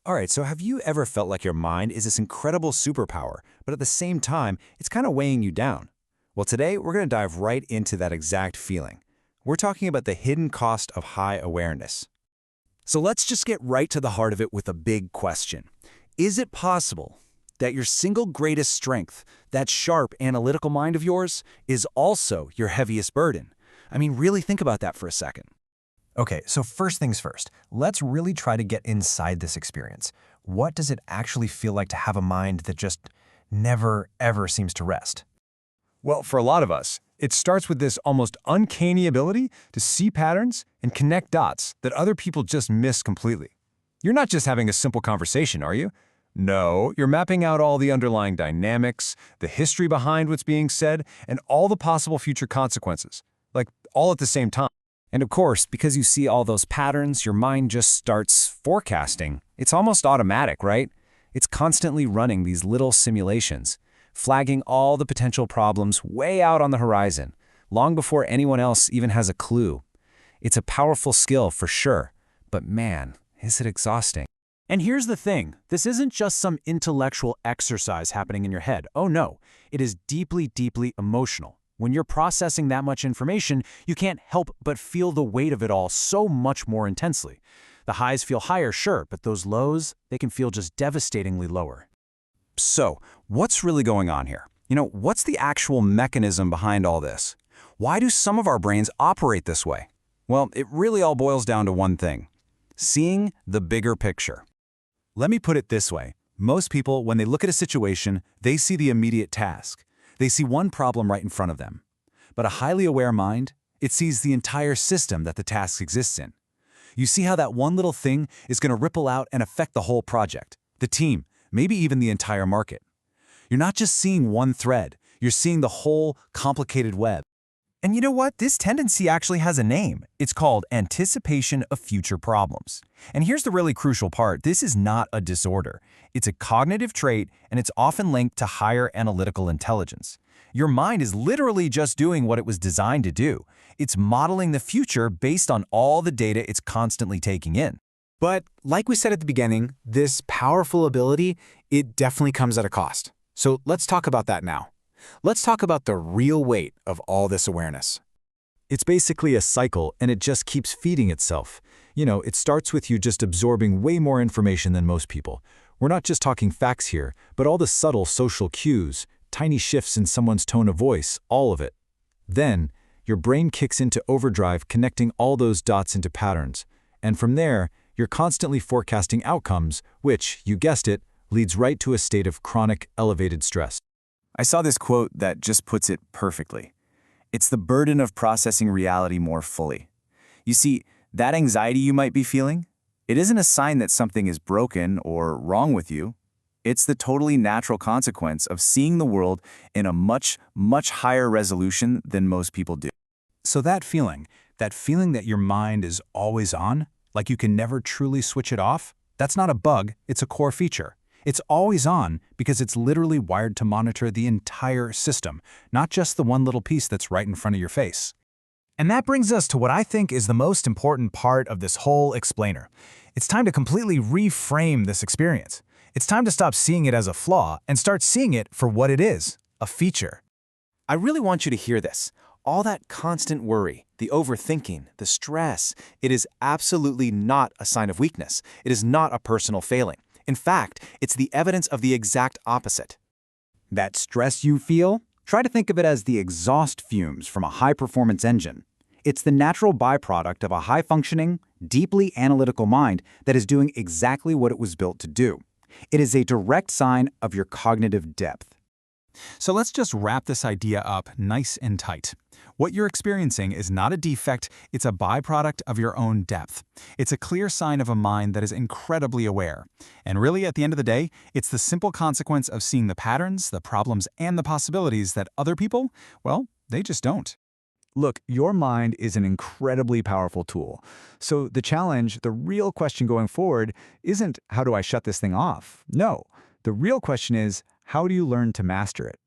All right, so have you ever felt like your mind is this incredible superpower, but at the same time, it's kind of weighing you down? Well, today we're going to dive right into that exact feeling. We're talking about the hidden cost of high awareness. So let's just get right to the heart of it with a big question. Is it possible that your single greatest strength, that sharp analytical mind of yours, is also your heaviest burden? I mean, really think about that for a second. Okay, so first things first, let's really try to get inside this experience. What does it actually feel like to have a mind that just never, ever seems to rest? Well, for a lot of us, it starts with this almost uncanny ability to see patterns and connect dots that other people just miss completely. You're not just having a simple conversation, are you? No, you're mapping out all the underlying dynamics, the history behind what's being said, and all the possible future consequences, like all at the same time. And of course, because you see all those patterns, your mind just starts forecasting. It's almost automatic, right? It's constantly running these little simulations, flagging all the potential problems way out on the horizon, long before anyone else even has a clue. It's a powerful skill for sure, but man, is it exhausting. And here's the thing, this isn't just some intellectual exercise happening in your head. Oh no, it is deeply, deeply emotional. When you're processing that much information, you can't help but feel the weight of it all so much more intensely. The highs feel higher, sure, but those lows, they can feel just devastatingly lower. So, what's really going on here? What's the actual mechanism behind all this? Why do some of our brains operate this way? Well, it really all boils down to one thing: seeing the bigger picture. Let me put it this way. Most people, when they look at a situation, they see the immediate task. They see one problem right in front of them. But a highly aware mind, it sees the entire system that the task exists in. You see how that one little thing is going to ripple out and affect the whole project, the team, maybe even the entire market. You're not just seeing one thread, you're seeing the whole complicated web. And you know what? This tendency actually has a name. It's called anticipation of future problems. And here's the really crucial part. This is not a disorder. It's a cognitive trait, and it's often linked to higher analytical intelligence. Your mind is literally just doing what it was designed to do. It's modeling the future based on all the data it's constantly taking in. But like we said at the beginning, this powerful ability, it definitely comes at a cost. So let's talk about that now. Let's talk about the real weight of all this awareness. It's basically a cycle, and it just keeps feeding itself. It starts with you just absorbing way more information than most people. We're not just talking facts here, but all the subtle social cues, tiny shifts in someone's tone of voice, all of it. Then, your brain kicks into overdrive, connecting all those dots into patterns. And from there, you're constantly forecasting outcomes, which, you guessed it, leads right to a state of chronic, elevated stress. I saw this quote that just puts it perfectly. It's the burden of processing reality more fully. You see, that anxiety you might be feeling, it isn't a sign that something is broken or wrong with you. It's the totally natural consequence of seeing the world in a much, much higher resolution than most people do. So that feeling that your mind is always on, like you can never truly switch it off, that's not a bug, it's a core feature. It's always on because it's literally wired to monitor the entire system, not just the one little piece that's right in front of your face. And that brings us to what I think is the most important part of this whole explainer. It's time to completely reframe this experience. It's time to stop seeing it as a flaw and start seeing it for what it is, a feature. I really want you to hear this. All that constant worry, the overthinking, the stress, it is absolutely not a sign of weakness. It is not a personal failing. In fact, it's the evidence of the exact opposite. That stress you feel, try to think of it as the exhaust fumes from a high-performance engine. It's the natural byproduct of a high-functioning, deeply analytical mind that is doing exactly what it was built to do. It is a direct sign of your cognitive depth. So let's just wrap this idea up nice and tight. What you're experiencing is not a defect, it's a byproduct of your own depth. It's a clear sign of a mind that is incredibly aware. And really, at the end of the day, it's the simple consequence of seeing the patterns, the problems, and the possibilities that other people, well, they just don't. Look, your mind is an incredibly powerful tool. So the challenge, the real question going forward, isn't how do I shut this thing off? No, the real question is how do you learn to master it?